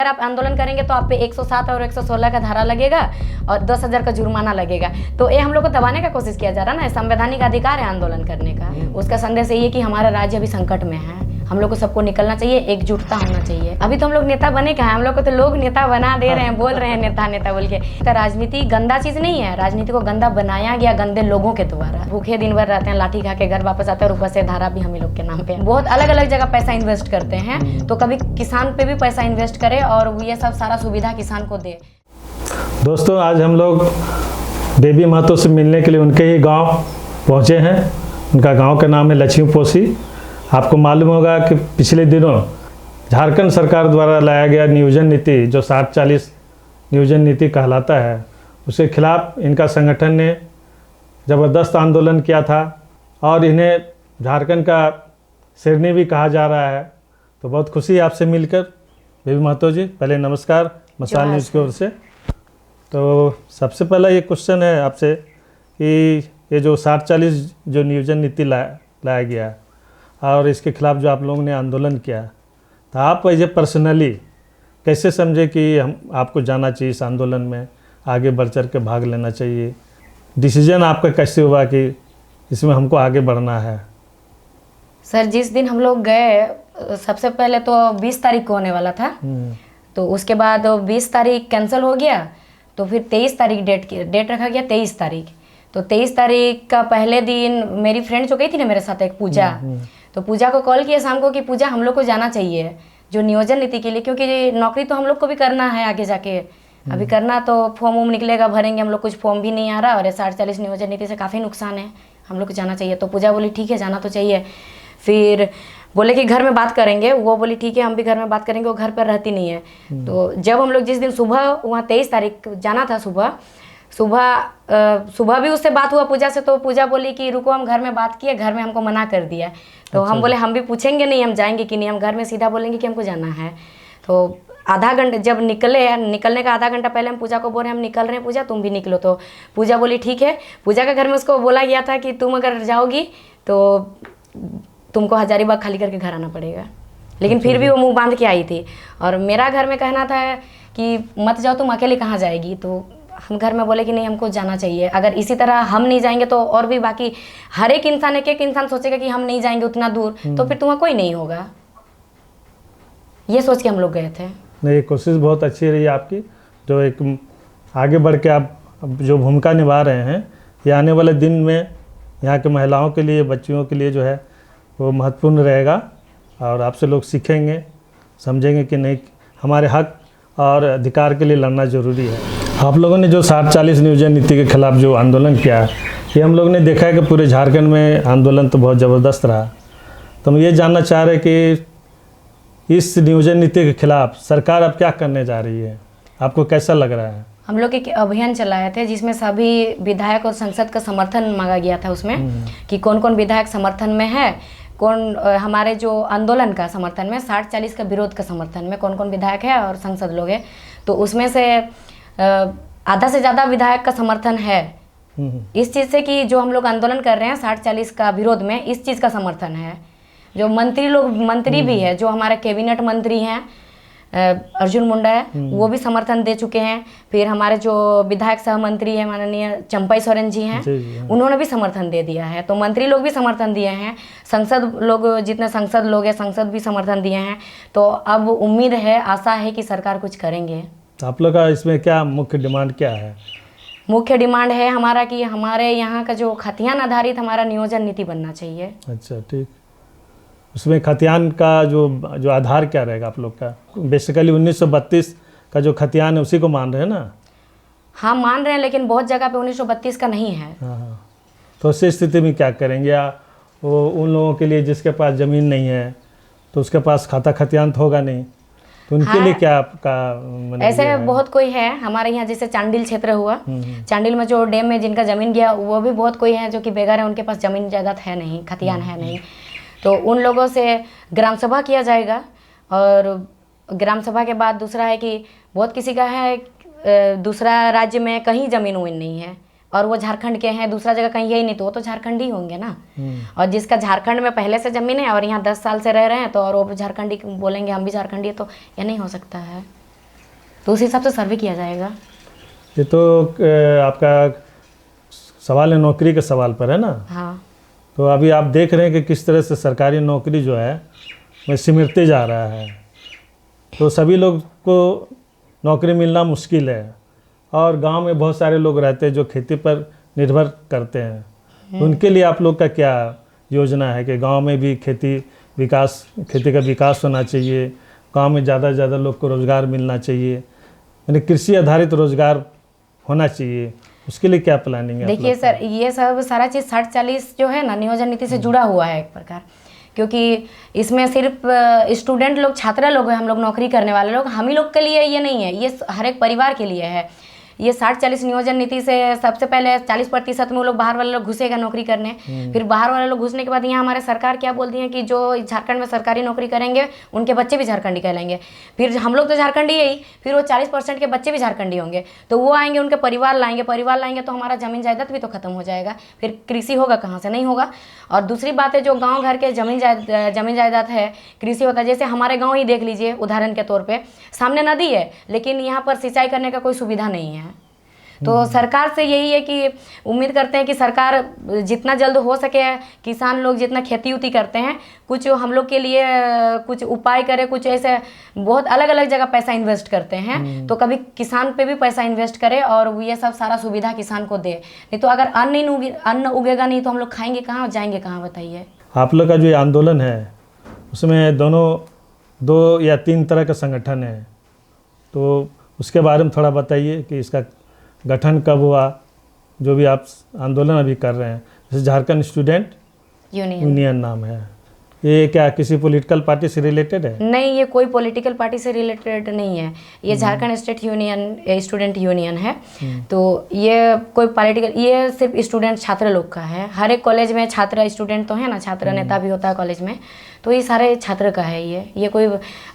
आप आंदोलन करेंगे तो आप पे 107 और 116 का धारा लगेगा और 10,000 का जुर्माना लगेगा। तो ये हम लोग को दबाने का कोशिश किया जा रहा है ना। संवैधानिक अधिकार है आंदोलन करने का। उसका संदेश यही है कि हमारा राज्य अभी संकट में है, हम लोग को सबको निकलना चाहिए, एकजुटता होना चाहिए। अभी तो हम लोग नेता बने कहाँ, हम लोग को तो लोग नेता बना दे रहे हैं, बोल रहे हैं नेता नेता बोल के। तो राजनीति गंदा चीज नहीं है, राजनीति को गंदा बनाया गया गंदे लोगों के द्वारा। भूखे दिन भर रहते हैं, लाठी खा के घर वापस आते हैं और ऊपर से धारा भी हम लोग के नाम पे है। बहुत अलग अलग जगह पैसा इन्वेस्ट करते हैं, तो कभी किसान पे भी पैसा इन्वेस्ट करे और ये सब सारा सुविधा किसान को दे। दोस्तों, आज हम लोग बेबी महतो से मिलने के लिए उनके ही गांव पहुंचे हैं। उनका गांव का नाम है लक्ष्मीपोशी। आपको मालूम होगा कि पिछले दिनों झारखंड सरकार द्वारा लाया गया नियोजन नीति, जो 60-40 नियोजन नीति कहलाता है, उसके खिलाफ इनका संगठन ने ज़बरदस्त आंदोलन किया था और इन्हें झारखंड का शेरनी भी कहा जा रहा है। तो बहुत खुशी है आपसे मिलकर। बेबी महतो जी, पहले नमस्कार मसाल न्यूज़ की ओर से। तो सबसे पहला ये क्वेश्चन है आपसे कि ये जो 60-40 जो नियोजन नीति लाया गया और इसके खिलाफ जो आप लोगों ने आंदोलन किया, तो आप एज ए पर्सनली कैसे समझे कि हम आपको जाना चाहिए इस आंदोलन में, आगे बढ़ चढ़ के भाग लेना चाहिए? डिसीजन आपका कैसे हुआ कि इसमें हमको आगे बढ़ना है? सर, जिस दिन हम लोग गए, सबसे पहले तो 20 तारीख को होने वाला था, तो उसके बाद 20 तारीख कैंसिल हो गया, तो फिर 23 तारीख डेट रखा गया, 23 तारीख। तो 23 तारीख का पहले दिन मेरी फ्रेंड जो गई थी ना मेरे साथ, एक पूजा, तो पूजा को कॉल किया शाम को कि पूजा हम लोग को जाना चाहिए जो नियोजन नीति के लिए, क्योंकि नौकरी तो हम लोग को भी करना है आगे जाके। अभी करना तो फॉर्म वॉर्म निकलेगा, भरेंगे हम लोग, कुछ फॉर्म भी नहीं आ रहा और ये 60-40 नियोजन नीति से काफ़ी नुकसान है, हम लोग को जाना चाहिए। तो पूजा बोली ठीक है जाना तो चाहिए। फिर बोले कि घर में बात करेंगे, वो बोली ठीक है हम भी घर में बात करेंगे, वो घर पर रहती नहीं है। तो जब हम लोग जिस दिन सुबह वहाँ 23 तारीख जाना था, सुबह भी उससे बात हुआ पूजा से, तो पूजा बोली कि रुको हम घर में बात किए, घर में हमको मना कर दिया। तो हम बोले हम भी पूछेंगे नहीं हम जाएंगे कि नहीं, हम घर में सीधा बोलेंगे कि हमको जाना है। तो आधा घंटा जब निकलने का आधा घंटा पहले हम पूजा को बोल रहे हैं हम निकल रहे हैं पूजा, तुम भी निकलो। तो पूजा बोली ठीक है। पूजा के घर में उसको बोला गया था कि तुम अगर जाओगी तो तुमको हजारीबाग खाली करके घर आना पड़ेगा, लेकिन फिर भी वो मुंह बांध के आई थी। और मेरा घर में कहना था कि मत जाओ, तुम अकेले कहाँ जाएगी। तो हम घर में बोले कि नहीं हमको जाना चाहिए, अगर इसी तरह हम नहीं जाएंगे तो और भी बाकी हर एक इंसान सोचेगा कि हम नहीं जाएंगे उतना दूर, तो फिर तुम्हारा कोई नहीं होगा। ये सोच के हम लोग गए थे। नहीं, कोशिश बहुत अच्छी रही आपकी, जो एक आगे बढ़ के आप जो भूमिका निभा रहे हैं, ये आने वाले दिन में यहाँ के महिलाओं के लिए, बच्चियों के लिए जो है वो महत्वपूर्ण रहेगा और आपसे लोग सीखेंगे, समझेंगे कि नहीं हमारे हक और अधिकार के लिए लड़ना ज़रूरी है। आप लोगों ने जो 60-40 नियोजन नीति के खिलाफ जो आंदोलन किया, ये हम लोग ने देखा है कि पूरे झारखंड में आंदोलन तो बहुत ज़बरदस्त रहा। तो हम ये जानना चाह रहे हैं कि इस नियोजन नीति के खिलाफ सरकार अब क्या करने जा रही है, आपको कैसा लग रहा है? हम लोग एक अभियान चलाए थे जिसमें सभी विधायक और संसद का समर्थन मांगा गया था उसमें, कि कौन कौन विधायक समर्थन में है, कौन हमारे जो आंदोलन का समर्थन में, 60-40 का विरोध का समर्थन में कौन कौन विधायक है और संसद लोग हैं। तो उसमें से आधा से ज़्यादा विधायक का समर्थन है इस चीज़ से कि जो हम लोग आंदोलन कर रहे हैं 60-40 का विरोध में, इस चीज़ का समर्थन है। जो मंत्री भी है, जो हमारे कैबिनेट मंत्री हैं अर्जुन मुंडा है, वो भी समर्थन दे चुके हैं। फिर हमारे जो विधायक सह मंत्री है माननीय चंपई सोरेन जी हैं, उन्होंने भी समर्थन दे दिया है। तो मंत्री लोग भी समर्थन दिए हैं, संसद लोग, जितने संसद लोग हैं संसद भी समर्थन दिए हैं। तो अब उम्मीद है, आशा है कि सरकार कुछ करेंगे। तो आप लोग का इसमें क्या मुख्य डिमांड क्या है? मुख्य डिमांड है हमारा कि हमारे यहाँ का जो खतियान आधारित हमारा नियोजन नीति बनना चाहिए। अच्छा, ठीक। उसमें खतियान का जो आधार क्या रहेगा आप लोग का? बेसिकली 1932 का जो खतियान है उसी को मान रहे हैं ना? हाँ मान रहे हैं, लेकिन बहुत जगह पे 1932 का नहीं है। हाँ। तो उस स्थिति में क्या करेंगे? या वो उन लोगों के लिए जिसके पास ज़मीन नहीं है तो उसके पास खाता खतियान तो होगा नहीं, तो उनके लिए क्या आपका ऐसे बहुत कोई है हमारे यहाँ, जैसे चांडिल क्षेत्र हुआ, चांडिल में जो डैम में जिनका ज़मीन गया, वो भी बहुत कोई है जो कि बेघर है, उनके पास ज़मीन जायदाद है नहीं, खतियान है नहीं। तो उन लोगों से ग्राम सभा किया जाएगा। और ग्राम सभा के बाद दूसरा है कि बहुत किसी का है दूसरा राज्य में कहीं ज़मीन वमीन नहीं है और वो झारखंड के हैं, दूसरा जगह कहीं यही नहीं, तो वो तो झारखंडी होंगे ना। और जिसका झारखंड में पहले से ज़मीन है और यहाँ 10 साल से रह रहे हैं, तो और वो झारखंडी बोलेंगे हम भी झारखंडी है, तो यह नहीं हो सकता है। तो उस हिसाब से सर्वे किया जाएगा। ये तो आपका सवाल है नौकरी के सवाल पर है ना। हाँ। तो अभी आप देख रहे हैं कि किस तरह से सरकारी नौकरी जो है वह सिमटते जा रहा है। तो सभी लोग को नौकरी मिलना मुश्किल है, और गांव में बहुत सारे लोग रहते हैं जो खेती पर निर्भर करते हैं। तो उनके लिए आप लोग का क्या योजना है कि गांव में भी खेती का विकास होना चाहिए, गांव में ज़्यादा से ज़्यादा लोग को रोज़गार मिलना चाहिए, यानी कृषि आधारित रोज़गार होना चाहिए, उसके लिए क्या प्लानिंग है? देखिए सर, ये सब सारा चीज़ 60-40 जो है ना नियोजन नीति से जुड़ा हुआ है एक प्रकार, क्योंकि इसमें सिर्फ स्टूडेंट लोग, छात्र लोग हैं, हम लोग नौकरी करने वाले लोग, हम ही लोग के लिए ये नहीं है, ये हर एक परिवार के लिए है। ये 60-40 नियोजन नीति से सबसे पहले 40% में वो लोग बाहर वाले लोग घुसेगा नौकरी करने। फिर बाहर वाले लोग घुसने के बाद यहाँ हमारे सरकार क्या बोलती है कि जो झारखंड में सरकारी नौकरी करेंगे उनके बच्चे भी झारखंडी कहलाएंगे। फिर हम लोग तो झारखंडी है ही, फिर वो 40% के बच्चे भी झारखंडी होंगे, तो वो आएंगे, उनके परिवार लाएंगे तो हमारा ज़मीन जायदाद भी तो खत्म हो जाएगा। फिर कृषि होगा कहाँ से? नहीं होगा। और दूसरी बात है, जो गाँव घर के ज़मीन जायदाद है, कृषि होता है। जैसे हमारे गाँव ही देख लीजिए, उदाहरण के तौर पर सामने नदी है, लेकिन यहाँ पर सिंचाई करने का कोई सुविधा नहीं है। तो सरकार से यही है कि उम्मीद करते हैं कि सरकार जितना जल्द हो सके, किसान लोग जितना खेती उती करते हैं, कुछ हम लोग के लिए कुछ उपाय करे। कुछ ऐसे बहुत अलग अलग जगह पैसा इन्वेस्ट करते हैं, तो कभी किसान पे भी पैसा इन्वेस्ट करे और ये सब सारा सुविधा किसान को दे। नहीं तो अगर अन्न उगेगा नहीं तो हम लोग खाएंगे कहाँ, जाएंगे कहाँ, बताइए। आप लोग का जो आंदोलन है उसमें दो या तीन तरह का संगठन है, तो उसके बारे में थोड़ा बताइए कि इसका गठन कब हुआ, जो भी आप आंदोलन अभी कर रहे हैं। जैसे झारखंड स्टूडेंट यूनियन नाम है, ये क्या किसी पॉलिटिकल पार्टी से रिलेटेड है? नहीं, ये कोई पॉलिटिकल पार्टी से रिलेटेड नहीं है। ये Jharkhand state union student union है। तो ये कोई पॉलिटिकल, ये सिर्फ स्टूडेंट छात्र लोग का है। हर एक कॉलेज में छात्र स्टूडेंट तो है ना, छात्र नेता भी होता है कॉलेज में, तो ये सारे छात्र का है। ये कोई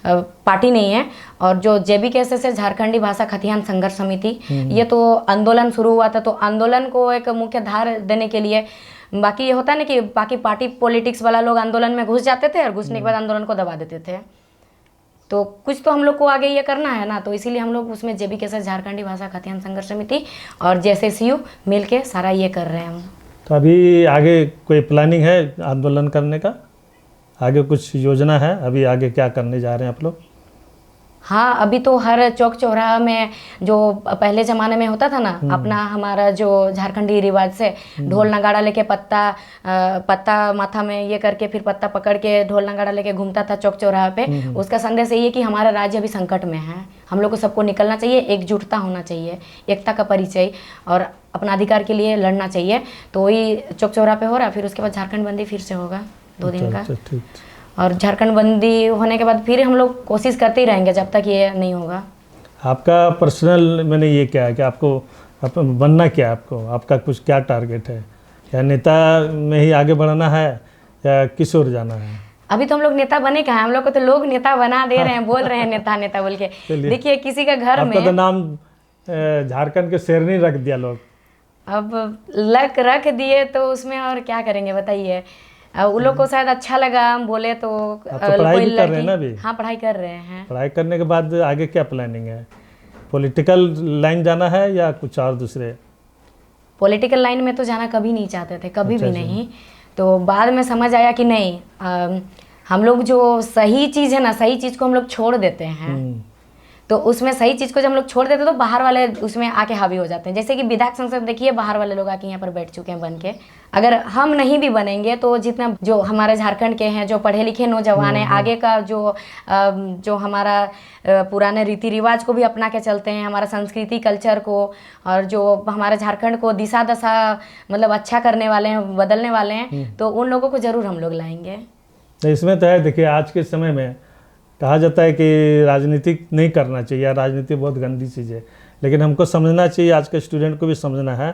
पार्टी नहीं है। और जो JBKSS है, झारखंडी भाषा खतियान संघर्ष समिति, ये तो आंदोलन शुरू हुआ था, तो आंदोलन को एक मुख्य धार देने के लिए। बाकी ये होता है ना कि बाकी पार्टी पॉलिटिक्स वाला लोग आंदोलन में घुस जाते थे और घुसने के बाद आंदोलन को दबा देते थे। तो कुछ तो हम लोग को आगे ये करना है ना, तो इसीलिए हम लोग उसमें JBKSS झारखंडी भाषा खतियान संघर्ष समिति और JSSU मिल के सारा ये कर रहे हैं हम। तो अभी आगे कोई प्लानिंग है आंदोलन करने का? आगे कुछ योजना है? अभी आगे क्या करने जा रहे हैं आप लोग? हाँ, अभी तो हर चौक चौराहा में जो पहले ज़माने में होता था ना, अपना हमारा जो झारखंडी रिवाज से ढोल नगाड़ा लेके पत्ता माथा में ये करके, फिर पत्ता पकड़ के ढोल नगाड़ा लेके घूमता था चौक चौराहा पे। उसका संदेश यही है कि हमारा राज्य अभी संकट में है, हम लोग को सबको निकलना चाहिए, एकजुटता होना चाहिए, एकता का परिचय, और अपना अधिकार के लिए लड़ना चाहिए। तो वही चौक चौराहा पे हो रहा, फिर उसके बाद झारखंड बंदी फिर से होगा 2 दिन का। और झारखंड बंदी होने के बाद फिर हम लोग कोशिश करते ही रहेंगे जब तक ये नहीं होगा। आपका पर्सनल मैंने ये क्या है कि आपको बनना क्या है? आपका कुछ क्या टारगेट है? या नेता में ही आगे बढ़ना है या किस ओर जाना है? अभी तो हम लोग नेता बने कहाँ हैं, हम लोग को तो लोग नेता बना दे रहे हैं, बोल रहे हैं नेता नेता बोल के। देखिए किसी का घर में आपका तो नाम झारखंड के शेरनी रख दिया लोग। अब रख दिए तो उसमें और क्या करेंगे बताइए। उन लोग को शायद अच्छा लगा हम बोले तो। पढ़ाई भी कर रहे हैं ना अभी? हाँ, पढ़ाई कर रहे हैं। पढ़ाई करने के बाद आगे क्या प्लानिंग है? पॉलिटिकल लाइन जाना है या कुछ और दूसरे? पॉलिटिकल लाइन में तो जाना कभी नहीं चाहते थे, कभी भी नहीं। तो बाद में समझ आया कि नहीं, हम लोग जो सही चीज़ है ना, सही चीज़ को हम लोग छोड़ देते हैं। तो उसमें सही चीज़ को जब हम लोग छोड़ देते तो बाहर वाले उसमें आके हावी हो जाते हैं। जैसे कि विधायक संसद देखिए, बाहर वाले लोग आके यहाँ पर बैठ चुके हैं बन के। अगर हम नहीं भी बनेंगे तो जितना जो हमारे झारखंड के हैं, जो पढ़े लिखे नौजवान हैं, आगे का जो हमारा पुराने रीति रिवाज को भी अपना के चलते हैं, हमारा संस्कृति कल्चर को, और जो हमारे झारखंड को दिशा दशा मतलब अच्छा करने वाले हैं, बदलने वाले हैं, तो उन लोगों को ज़रूर हम लोग लाएंगे। इसमें तो है, देखिए आज के समय में कहा जाता है कि राजनीति नहीं करना चाहिए, राजनीति बहुत गंदी चीज़ है, लेकिन हमको समझना चाहिए, आज के स्टूडेंट को भी समझना है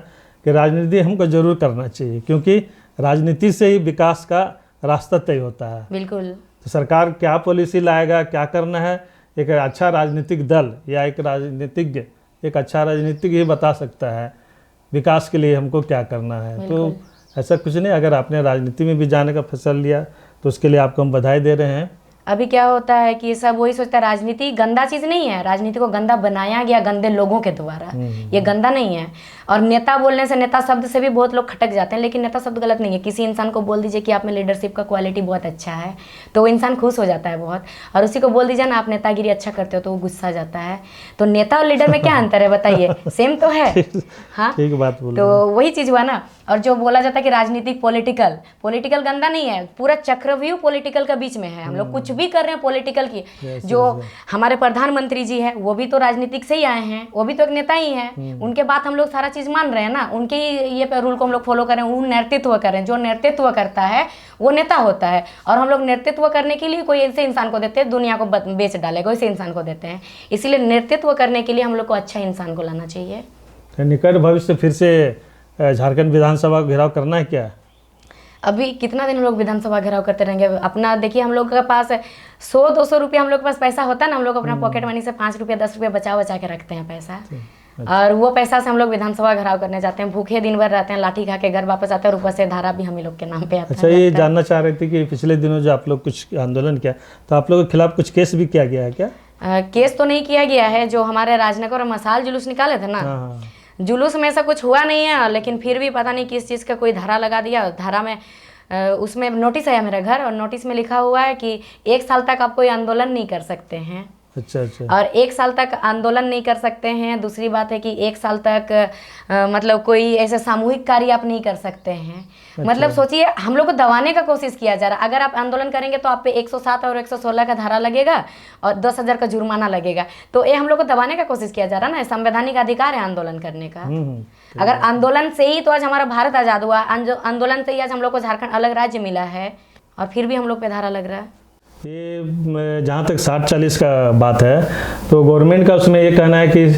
कि राजनीति हमको ज़रूर करना चाहिए, क्योंकि राजनीति से ही विकास का रास्ता तय होता है। बिल्कुल। तो सरकार क्या पॉलिसी लाएगा, क्या करना है, एक अच्छा राजनीतिक दल या एक राजनीतिज्ञ, एक अच्छा राजनीतिक ही बता सकता है विकास के लिए हमको क्या करना है। तो ऐसा कुछ नहीं, अगर आपने राजनीति में भी जाने का फैसला लिया तो उसके लिए आपको हम बधाई दे रहे हैं। अभी क्या होता है कि सब वही सोचता है राजनीति गंदा चीज़ नहीं है, राजनीति को गंदा बनाया गया गंदे लोगों के द्वारा, ये गंदा नहीं है। और नेता बोलने से, नेता शब्द से भी बहुत लोग खटक जाते हैं, लेकिन नेता शब्द गलत नहीं है। किसी इंसान को बोल दीजिए कि आप में लीडरशिप का क्वालिटी बहुत अच्छा है, तो वो इंसान खुश हो जाता है बहुत। और उसी को बोल दीजिए ना आप नेतागिरी अच्छा करते हो, तो वो गुस्सा जाता है। तो नेता और लीडर में क्या अंतर है बताइए? सेम तो है। हाँ, ठीक बात बोल तो वही चीज़ हुआ ना। और जो बोला जाता है कि राजनीतिक पॉलिटिकल गंदा नहीं है, पूरा चक्रव्यूह पॉलिटिकल का बीच में है। हम लोग कुछ भी कर रहे हैं पॉलिटिकल की। जो हमारे प्रधानमंत्री जी है वो भी तो राजनीतिक से ही आए हैं, वो भी तो एक नेता ही हैं। उनके बात हम लोग सारा चीज़ मान रहे हैं ना, उनके ही ये पे रूल को हम लोग फॉलो करें, वो नेतृत्व करें। जो नेतृत्व करता है वो नेता होता है। और हम लोग नेतृत्व करने के लिए कोई ऐसे इंसान को देते हैं दुनिया को बेच डालेगा, वैसे इंसान को देते हैं। इसीलिए नेतृत्व करने के लिए हम लोग को अच्छा इंसान को लाना चाहिए। निकट भविष्य फिर से झारखंड विधानसभा घेराव करना है क्या? अभी कितना दिन हम लोग विधानसभा घेराव करते रहेंगे? अपना देखिए, हम लोग के पास 100-200 रुपया हम लोग के पास पैसा होता है ना, हम लोग अपना पॉकेट मनी से 5 रुपया 10 रुपया बचा के रखते हैं पैसा। और वो पैसा से हम लोग विधानसभा घेराव करने जाते हैं। भूखे दिन भर रहते हैं, लाठी खा के घर वापस आते हैं, और ऊपर से धारा भी हम लोग के नाम पे आता है। अच्छा, ये जानना चाह रहे थे कि पिछले दिनों जो आप लोग कुछ आंदोलन किया, तो आप लोगों के खिलाफ कुछ केस भी किया गया है क्या? केस तो नहीं किया गया है। जो हमारे राजनगर और मसाल जुलूस निकाले थे ना, जुलूस में ऐसा कुछ हुआ नहीं है, लेकिन फिर भी पता नहीं किस चीज़ का कोई धारा लगा दिया। धारा में उसमें नोटिस आया मेरे घर, और नोटिस में लिखा हुआ है कि 1 साल तक आप कोई आंदोलन नहीं कर सकते हैं। अच्छा। और 1 साल तक आंदोलन नहीं कर सकते हैं। दूसरी बात है कि 1 साल तक मतलब कोई ऐसे सामूहिक कार्य आप नहीं कर सकते हैं। मतलब सोचिए, हम लोग को दबाने का कोशिश किया जा रहा है। अगर आप आंदोलन करेंगे तो आप पे 107 और 116 का धारा लगेगा और 10,000 का जुर्माना लगेगा। तो ये हम लोग को दबाने का कोशिश किया जा रहा है ना। संवैधानिक अधिकार है आंदोलन करने का। अगर आंदोलन से ही तो आज हमारा भारत आज़ाद हुआ, आंदोलन से ही आज हम लोग को झारखंड अलग राज्य मिला है, और फिर भी हम लोग पे धारा लग रहा है। ये जहाँ तक 60-40 का बात है, तो गवर्नमेंट का उसमें ये कहना है कि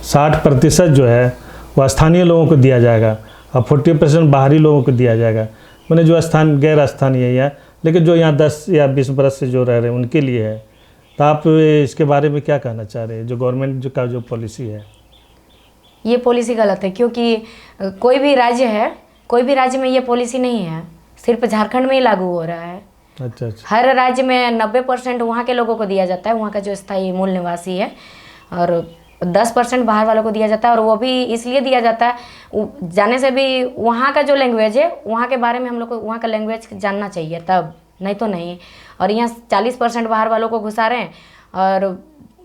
60% जो है वह स्थानीय लोगों को दिया जाएगा और 40% बाहरी लोगों को दिया जाएगा। मैंने जो गैर स्थानीय है, लेकिन जो यहाँ 10 या 20 बरस से जो रह रहे हैं उनके लिए है। तो आप इसके बारे में क्या कहना चाह रहे हैं, जो गवर्नमेंट का जो पॉलिसी है? ये पॉलिसी गलत है, क्योंकि कोई भी राज्य में ये पॉलिसी नहीं है, सिर्फ झारखंड में ही लागू हो रहा है। अच्छा। हर राज्य में 90% वहाँ के लोगों को दिया जाता है, वहाँ का जो स्थायी मूल निवासी है, और 10% बाहर वालों को दिया जाता है। और वो भी इसलिए दिया जाता है, जाने से भी वहाँ का जो लैंग्वेज है वहाँ के बारे में हम लोग को वहाँ का लैंग्वेज जानना चाहिए, तब नहीं तो नहीं। और यहाँ 40% बाहर वालों को घुसा रहे हैं और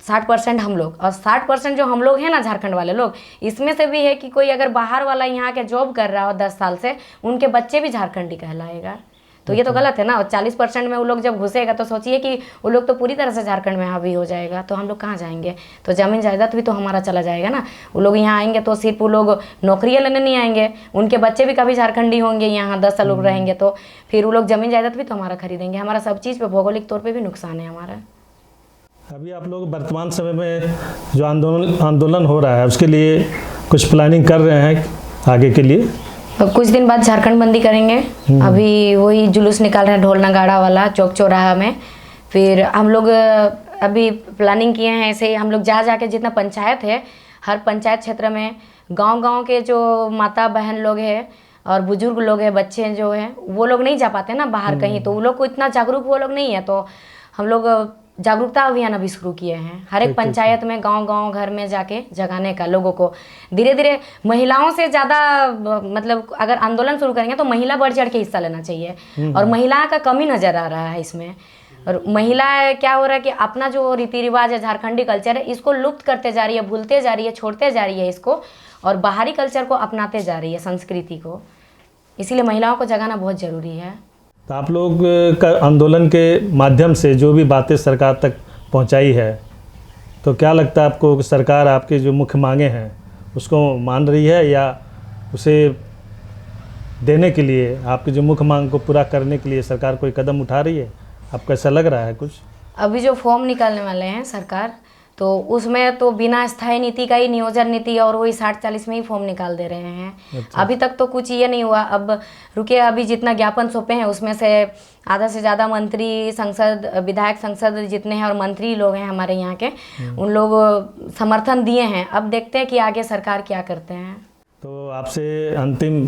60% हम लोग, और 60% जो हम लोग हैं ना झारखंड वाले लोग, इसमें से भी है कि कोई अगर बाहर वाला यहाँ के जॉब कर रहा हो 10 साल से, उनके बच्चे भी झारखंडी कहलाएगा। तो ये तो गलत है ना। और 40% में वो लोग जब घुसेगा तो सोचिए कि वो लोग तो पूरी तरह से झारखंड में हावी हो जाएगा, तो हम लोग कहाँ जाएंगे? तो ज़मीन जायदाद भी तो हमारा चला जाएगा ना। वो लोग यहाँ आएंगे तो सिर्फ वो लोग नौकरियाँ लेने नहीं आएंगे, उनके बच्चे भी कभी झारखंडी होंगे, यहाँ 10 साल लोग रहेंगे, तो फिर वो लोग ज़मीन जायदाद भी तो हमारा खरीदेंगे। हमारा सब चीज़ पर भौगोलिक तौर पर भी नुकसान है हमारा। अभी आप लोग वर्तमान समय में जो आंदोलन हो रहा है उसके लिए कुछ प्लानिंग कर रहे हैं आगे के लिए? कुछ दिन बाद झारखंड बंदी करेंगे। अभी वही जुलूस निकाल रहे हैं ढोल नगाड़ा वाला चौक चौराहा में। फिर हम लोग अभी प्लानिंग किए हैं ऐसे ही, हम लोग जा के जितना पंचायत है, हर पंचायत क्षेत्र में गांव के जो माता बहन लोग हैं और बुजुर्ग लोग हैं, बच्चे जो हैं, वो लोग नहीं जा पाते ना बाहर कहीं, तो वो लोग को इतना जागरूक वो लोग नहीं है। तो हम लोग जागरूकता अभियान अभी शुरू किए हैं, हर एक पंचायत में गांव घर में जाके जगाने का लोगों को। धीरे धीरे महिलाओं से ज़्यादा, मतलब अगर आंदोलन शुरू करेंगे तो महिला बढ़ चढ़ के हिस्सा लेना चाहिए, और महिला का कमी नज़र आ रहा है इसमें। और महिला क्या हो रहा है कि अपना जो रीति रिवाज है, झारखंडी कल्चर है, इसको लुप्त करते जा रही है, भूलते जा रही है, छोड़ते जा रही है इसको, और बाहरी कल्चर को अपनाते जा रही है, संस्कृति को। इसीलिए महिलाओं को जगाना बहुत ज़रूरी है। तो आप लोग का आंदोलन के माध्यम से जो भी बातें सरकार तक पहुंचाई है, तो क्या लगता है आपको कि सरकार आपके जो मुख्य मांगे हैं उसको मान रही है, या उसे देने के लिए, आपकी जो मुख्य मांग को पूरा करने के लिए सरकार कोई कदम उठा रही है? आपको ऐसा लग रहा है कुछ? अभी जो फॉर्म निकालने वाले हैं सरकार, तो उसमें तो बिना स्थायी नीति का ही नियोजन नीति और वही 60-40 में ही फॉर्म निकाल दे रहे हैं। अच्छा। अभी तक तो कुछ ये नहीं हुआ। अब रुके, अभी जितना ज्ञापन सौंपे हैं उसमें से आधा से ज़्यादा मंत्री, संसद, विधायक संसद जितने हैं और मंत्री लोग हैं हमारे यहाँ के, उन लोग समर्थन दिए हैं। अब देखते हैं कि आगे सरकार क्या करते हैं। तो आपसे अंतिम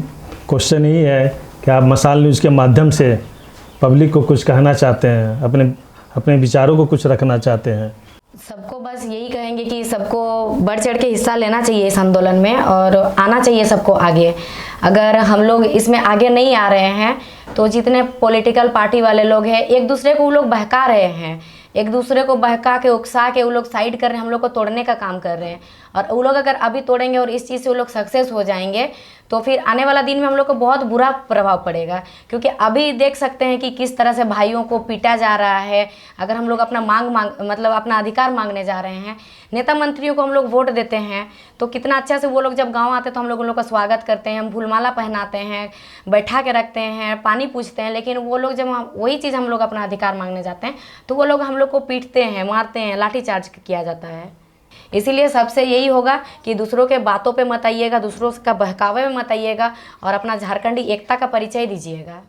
क्वेश्चन ही है कि आप मसाल न्यूज़ के माध्यम से पब्लिक को कुछ कहना चाहते हैं, अपने अपने विचारों को कुछ रखना चाहते हैं? सबको बस यही कहेंगे कि सबको बढ़ चढ़ के हिस्सा लेना चाहिए इस आंदोलन में और आना चाहिए सबको आगे। अगर हम लोग इसमें आगे नहीं आ रहे हैं तो जितने पॉलिटिकल पार्टी वाले लोग हैं एक दूसरे को वो लोग बहका रहे हैं, एक दूसरे को बहका के उकसा के वो लोग साइड कर रहे हैं, हम लोग को तोड़ने का काम कर रहे हैं। और वो लोग अगर अभी तोड़ेंगे और इस चीज़ से वो लोग सक्सेस हो जाएंगे तो फिर आने वाला दिन में हम लोग को बहुत बुरा प्रभाव पड़ेगा। क्योंकि अभी देख सकते हैं कि किस तरह से भाइयों को पीटा जा रहा है। अगर हम लोग अपना मतलब अपना अधिकार मांगने जा रहे हैं, नेता मंत्रियों को हम लोग वोट देते हैं तो कितना अच्छा से वो लोग जब गाँव आते हैं तो हम लोग उन लोग का स्वागत करते हैं, हम फूलमाला पहनाते हैं, बैठा के रखते हैं, पानी पूछते हैं। लेकिन वो लोग जब वही चीज़ हम लोग अपना अधिकार मांगने जाते हैं तो वो लोग हम लोग को पीटते हैं, मारते हैं, लाठीचार्ज किया जाता है। इसीलिए सबसे यही होगा कि दूसरों के बातों पे मत आइएगा, दूसरों का बहकावे में मत आइएगा और अपना झारखंडी एकता का परिचय दीजिएगा।